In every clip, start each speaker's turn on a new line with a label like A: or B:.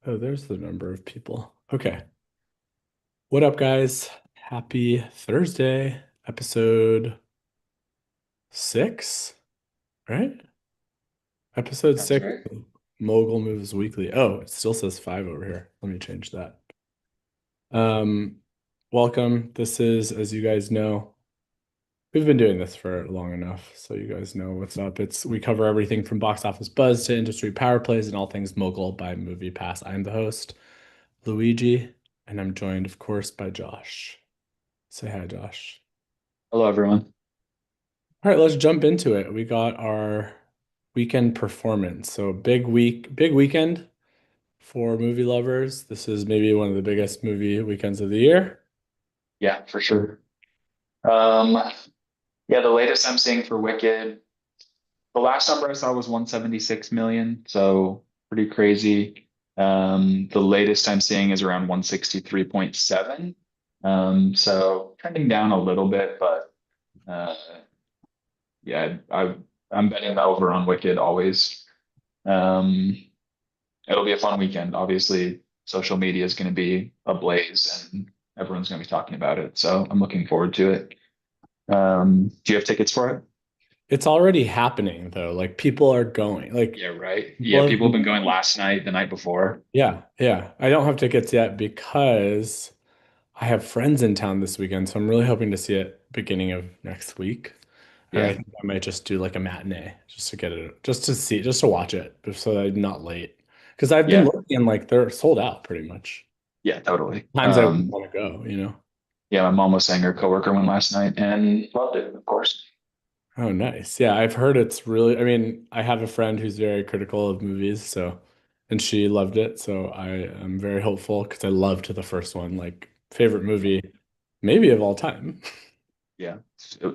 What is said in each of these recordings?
A: Oh, there's the number of people. Okay. What up, guys? Happy Thursday, episode 6, right? Episode
B: That's
A: 6,
B: right.
A: Mogul Moves Weekly. Oh, it still says 5 over here. Let me change that. Um, Welcome. This is, as you guys know, we've been doing this for long enough, so you guys know what's up. We cover everything from box office buzz to industry power plays and all things Mogul by Movie Pass. I'm the host, Luigi, and I'm joined, of course, by Josh. Say hi, Josh.
B: Hello, everyone.
A: All right, let's jump into it. We got our weekend performance. So big week, big weekend for movie lovers. This is maybe one of the biggest movie weekends of the year.
B: Yeah, for sure. Um, yeah, the latest I'm seeing for Wicked, the last number I saw was 176 million, so pretty crazy. The latest I'm seeing is around 163.7. So trending down a little bit, but uh, yeah, I'm betting the over on Wicked always. Um, it'll be a fun weekend. Obviously, social media is going to be ablaze, and everyone's going to be talking about it. So I'm looking forward to it. Do you have tickets for it?
A: It's already happening though. Like people are going. Like
B: Yeah, right.
A: people
B: Yeah,
A: have
B: people have
A: been,
B: been going last night, the night before.
A: yeah, yeah. I don't have tickets yet because I have friends in town this weekend, so I'm really hoping to see it beginning of next week. And I
B: Yeah,
A: think I might just do like a matinee just to get it, just to see, just to watch it, so that I'm not late. Because I've been
B: yeah,
A: looking and like they're sold out pretty much.
B: yeah, totally.
A: Times I want to go.
B: Yeah, my mom was saying her coworker went last night and loved it, of course.
A: Oh, nice. Yeah, I've heard it's really, I mean, I have a friend who's very critical of movies, so, and she loved it. So I am very hopeful because I loved the first one, like favorite movie, maybe of all time.
B: Yeah,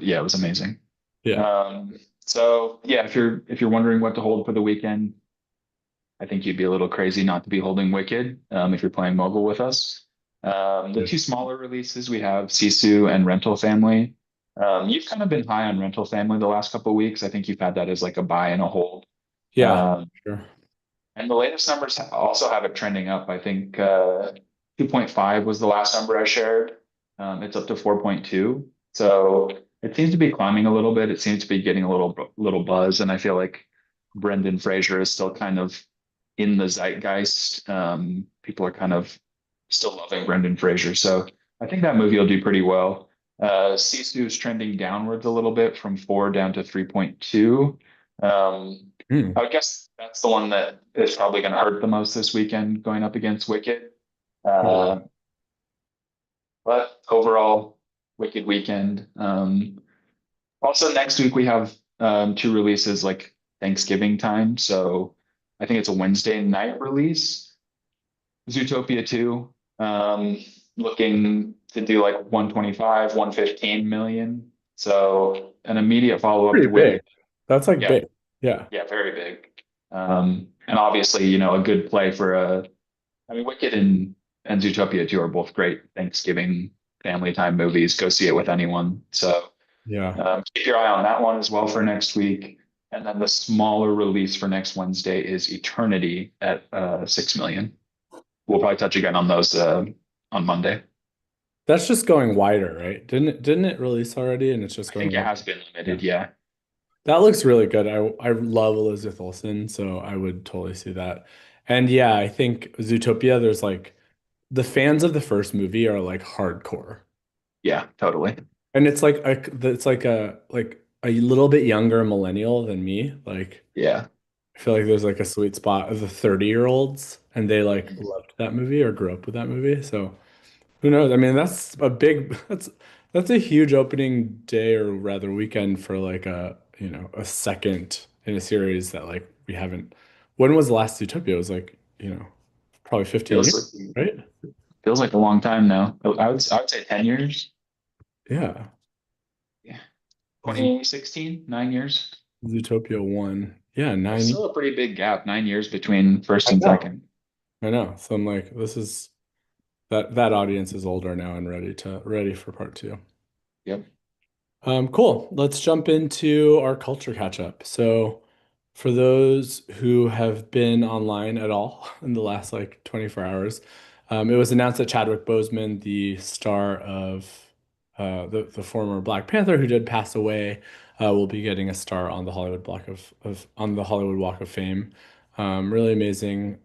B: yeah, it was amazing.
A: Yeah.
B: So yeah, if you're wondering what to hold for the weekend, I think you'd be a little crazy not to be holding Wicked if you're playing Mogul with us. The two smaller releases we have Sisu and Rental Family. You've kind of been high on Rental Family the last couple of weeks. I think you've had that as like a buy and a hold.
A: Yeah.
B: Um,
A: Sure.
B: and the latest numbers also have it trending up. I think 2.5 was the last number I shared. It's up to 4.2. So it seems to be climbing a little bit. It seems to be getting a little buzz, and I feel like Brendan Fraser is still kind of in the zeitgeist. People are kind of still loving Brendan Fraser, so I think that movie will do pretty well. Sisu is trending downwards a little bit from 4 down to 3.2. Um,
A: Hmm.
B: I would guess that's the one that is probably going to hurt the most this weekend going up against Wicked.
A: Yeah.
B: Uh, but overall, Wicked weekend. Also, next week we have two releases like Thanksgiving time. So I think it's a Wednesday night release. Zootopia 2, looking to do like 125, 115 million. So an immediate follow-up
A: Pretty
B: to Wicked.
A: big. That's like
B: Yeah,
A: big. Yeah.
B: yeah, very big. And obviously, a good play for I mean, Wicked and Zootopia 2 are both great Thanksgiving family time movies. Go see it with anyone. So
A: Yeah.
B: keep your eye on that one as well for next week. And then the smaller release for next Wednesday is Eternity at 6 million. We'll probably touch again on those on Monday.
A: That's just going wider, right? Didn't it release already and it's just
B: I think
A: going
B: it
A: wider?
B: has been
A: Yeah.
B: limited. Yeah.
A: That looks really good. I love Elizabeth Olsen, so I would totally see that. And yeah, I think Zootopia, there's like the fans of the first movie are like hardcore.
B: Yeah, totally.
A: And it's like a little bit younger millennial than me. Like
B: Yeah.
A: I feel like there's like a sweet spot of the 30-year-olds and they like loved that movie or grew up with that movie. So who knows? I mean, that's a huge opening day or rather weekend for like a second in a series that like we haven't. When was the last Utopia? It was like, probably 15 years,
B: Feels
A: right?
B: feels like a long time now. I would say 10 years.
A: Yeah.
B: Yeah.
A: Z-
B: 2016, 9 years.
A: Zootopia 1. Yeah,
B: That's
A: 9.
B: still a pretty big gap, 9 years between first
A: I
B: and
A: know.
B: second.
A: I know. So I'm like, this is that audience is older now and ready for part two.
B: Yep.
A: Cool. Let's jump into our culture catch up. So For those who have been online at all in the last like 24 hours, it was announced that Chadwick Boseman, the star of the former Black Panther who did pass away, will be getting a star on the Hollywood Walk of Fame. Really amazing.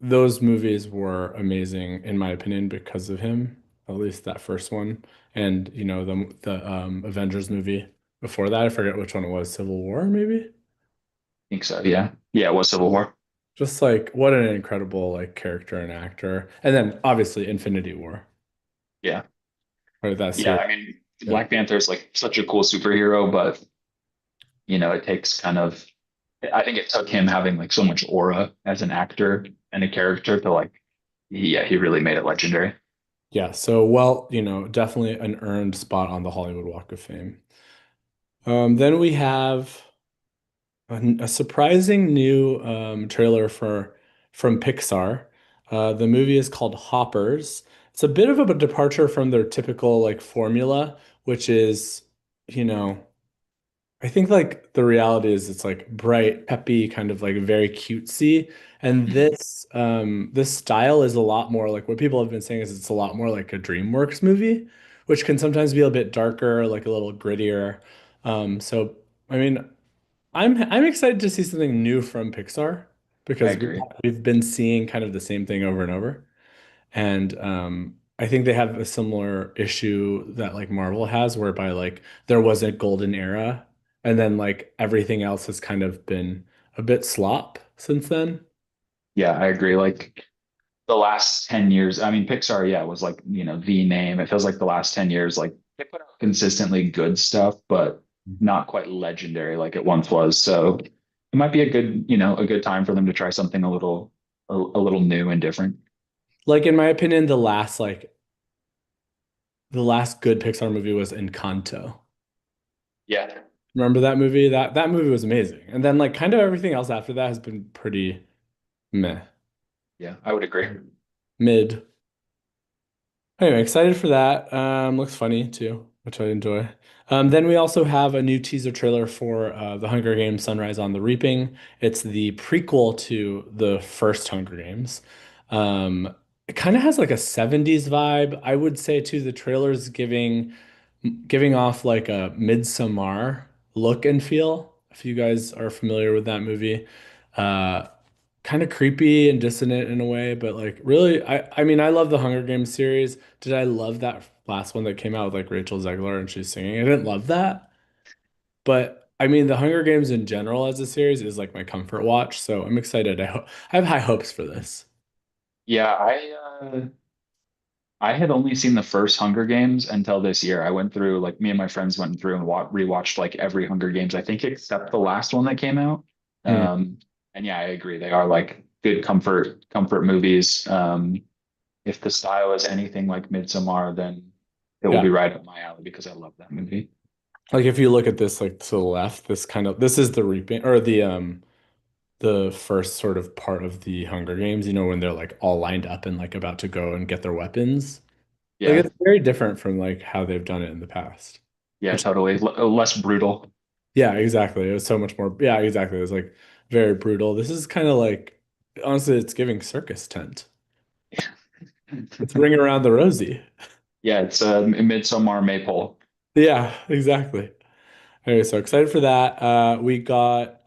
A: Those movies were amazing in my opinion because of him, at least that first one, and the Avengers movie before that. I forget which one it was, Civil War maybe.
B: I think so. Yeah. Yeah. It was Civil War.
A: Just like what an incredible like character and actor. And then obviously Infinity War,
B: Yeah.
A: right? That
B: Yeah.
A: series.
B: I mean,
A: Yeah.
B: Black Panther is like such a cool superhero, but it takes kind of, I think it took him having like so much aura as an actor and a character to like, yeah, he really made it legendary.
A: Yeah. So well, definitely an earned spot on the Hollywood Walk of Fame. Then we have a surprising new trailer from Pixar. The movie is called Hoppers. It's a bit of a departure from their typical like formula, which is, you know, I think like the reality is it's like bright, peppy, kind of like very cutesy. And
B: Mhm.
A: this style is a lot more like what people have been saying is it's a lot more like a DreamWorks movie, which can sometimes be a bit darker, like a little grittier. So I mean, I'm excited to see something new from Pixar
B: I
A: because
B: agree.
A: we've been seeing kind of the same thing over and over. And I think they have a similar issue that like Marvel has, whereby like there was a golden era, and then like everything else has kind of been a bit slop since then.
B: Yeah, I agree. Like the last 10 years, I mean, Pixar, yeah, was like, the name. It feels like the last 10 years, like they put out consistently good stuff, but not quite legendary like it once was. So it might be a good time for them to try something a little new and different.
A: Like in my opinion, the last good Pixar movie was Encanto.
B: Yeah.
A: Remember that movie? That movie was amazing. And then like kind of everything else after that has been pretty meh,
B: Yeah, I would agree.
A: mid. Anyway, excited for that. Looks funny too, which I enjoy. Then we also have a new teaser trailer for The Hunger Games: Sunrise on the Reaping. It's the prequel to the first Hunger Games. It kind of has like a 70s vibe. I would say too, the trailer's giving off like a Midsommar look and feel, if you guys are familiar with that movie. Uh, Kind of creepy and dissonant in a way, but like really, I mean, I love the Hunger Games series. Did I love that last one that came out with like Rachel Zegler and she's singing? I didn't love that, but I mean, the Hunger Games in general as a series is like my comfort watch, so I'm excited. I have high hopes for this.
B: Yeah, I had only seen the first Hunger Games until this year. I went through like me and my friends went through and rewatched like every Hunger Games, I think except the last one that came out.
A: Hmm.
B: Um, and yeah, I agree. They are like good comfort movies. If the style is anything like Midsommar, then it will
A: Yeah.
B: be right up my alley because I love that movie.
A: Like if you look at this like to the left, this is the reaping or the first sort of part of the Hunger Games, when they're like all lined up and like about to go and get their weapons. Like
B: Yeah,
A: it's very different from like how they've done it in the past.
B: yeah,
A: Which
B: totally. Less brutal.
A: yeah, exactly. It was so much more yeah, exactly. It was like very brutal. This is kind of like honestly it's giving circus tent. It's ring around the Rosie.
B: Yeah, it's Midsommar Maple.
A: Yeah, exactly. Anyway, so excited for that. We got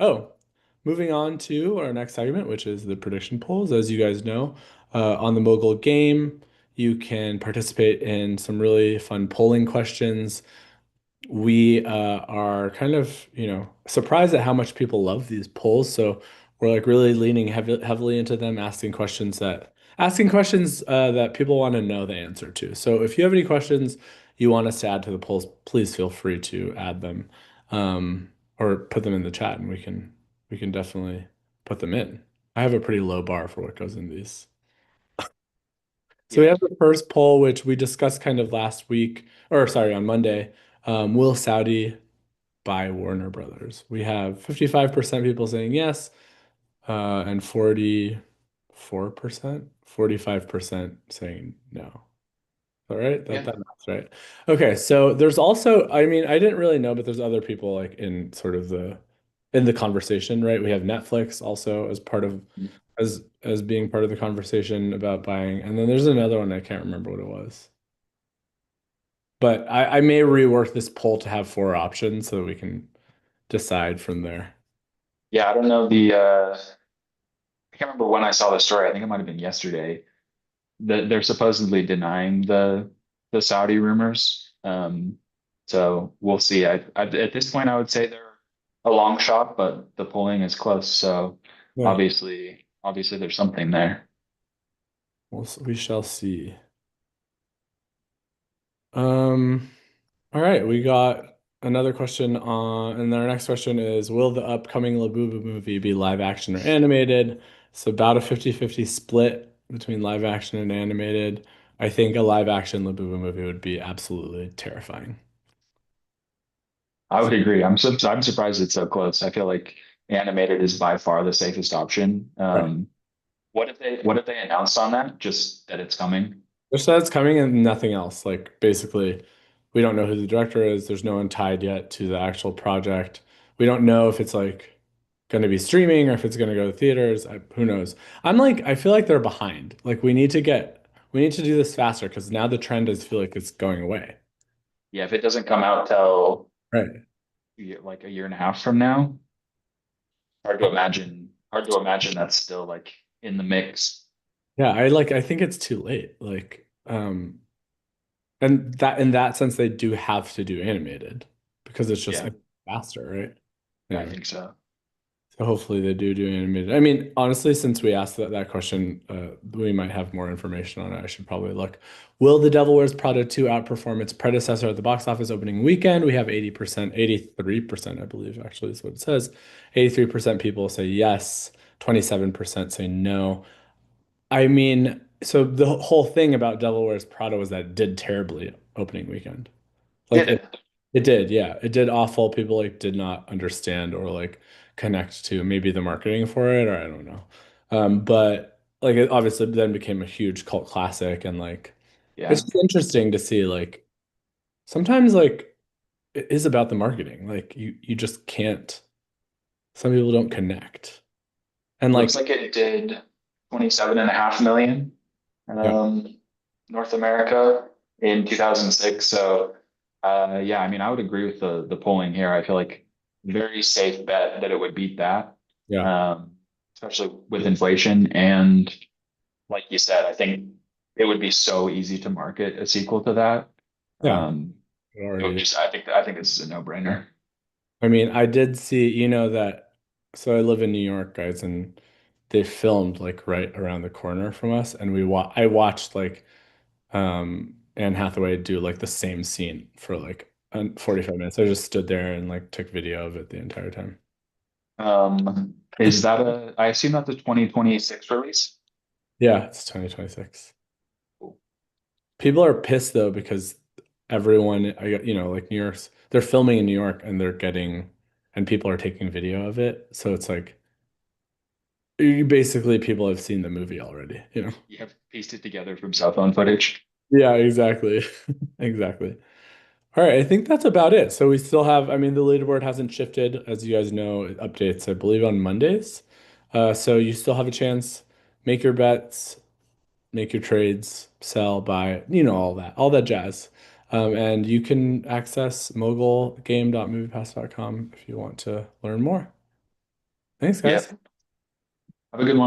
A: moving on to our next segment, which is the prediction polls. As you guys know, on the Mogul game, you can participate in some really fun polling questions. We are kind of, surprised at how much people love these polls. So we're like really leaning heavily into them, asking questions that people want to know the answer to. So if you have any questions you want us to add to the polls, please feel free to add them or put them in the chat, and we can definitely put them in. I have a pretty low bar for what goes in these. So we
B: Yeah.
A: have the first poll, which we discussed kind of last week, or sorry, on Monday. Will Saudi by Warner Brothers. We have 55% people saying yes, and 44%, 45% saying no. All right,
B: Yeah.
A: that's right. Okay, so there's also, I mean, I didn't really know, but there's other people like in sort of in the conversation, right? We have Netflix also as part of as being part of the conversation about buying. And then there's another one I can't remember what it was. But I may rework this poll to have four options so that we can decide from there.
B: Yeah, I don't know I can't remember when I saw the story. I think it might have been yesterday. They're supposedly denying the Saudi rumors. So we'll see. At this point, I would say they're a long shot, but the polling is close. So
A: Yeah,
B: obviously there's something there.
A: we shall see. Um, all right, we got another question on, and our next question is, will the upcoming Labubu movie be live action or animated? It's about a 50-50 split between live action and animated. I think a live action Labubu movie would be absolutely terrifying.
B: I would agree. I'm surprised it's so close. I feel like animated is by far the safest option.
A: Right.
B: What if they announced on that? Just that it's coming?
A: Just that it's coming and nothing else. Like basically, we don't know who the director is. There's no one tied yet to the actual project. We don't know if it's like going to be streaming or if it's going to go to theaters. Who knows? I feel like they're behind. Like we need to do this faster because now the trend is feel like it's going away.
B: Yeah, if it doesn't come out till
A: Right.
B: like a year and a half from now, hard to imagine. Hard to imagine that's still like in the mix.
A: Yeah, I think it's too late. And that in that sense they do have to do animated because it's just
B: Yeah,
A: faster, right?
B: yeah, I
A: Anyway.
B: think so.
A: So hopefully they do animated. I mean, honestly, since we asked that question, we might have more information on it. I should probably look. Will The Devil Wears Prada 2 outperform its predecessor at the box office opening weekend? We have 80%, 83%, I believe, actually is what it says. 83% people say yes, 27% say no. I mean, so the whole thing about Devil Wears Prada was that it did terribly opening weekend. Like
B: Did
A: it
B: it?
A: it did, yeah. It did awful. People like did not understand or like connect to maybe the marketing for it, or I don't know. But like it obviously then became a huge cult classic and like it's
B: Yeah.
A: just interesting to see like sometimes like it is about the marketing. Like you just can't some people don't connect. And
B: Looks
A: like
B: like it did 27.5 million
A: yeah,
B: North America in 2006. So yeah, I mean, I would agree with the polling here. I feel like very safe bet that it would beat that,
A: yeah,
B: um, especially with inflation. And like you said, I think it would be so easy to market a sequel to that.
A: yeah.
B: Um,
A: It
B: it would
A: already
B: just, I think this is a no-brainer.
A: I mean, I did see, that, so I live in New York, guys, and they filmed like right around the corner from us, and I watched like Anne Hathaway do like the same scene for like 45 minutes. I just stood there and like took video of it the entire time.
B: Is that I assume that's a 2026 release?
A: Yeah, it's 2026.
B: Cool.
A: People are pissed though because everyone, I got, like New York's, they're filming in New York and and people are taking video of it. So it's like, you basically people have seen the movie already.
B: You have pieced it together from cell phone footage.
A: Yeah, exactly. Exactly. All right, I think that's about it. So we still have, I mean, the leaderboard hasn't shifted. As you guys know, it updates, I believe, on Mondays. So you still have a chance. Make your bets, make your trades, sell, buy, all that jazz. And you can access mogulgame.moviepass.com if you want to learn more. Thanks,
B: Yeah.
A: guys.
B: Have a good one.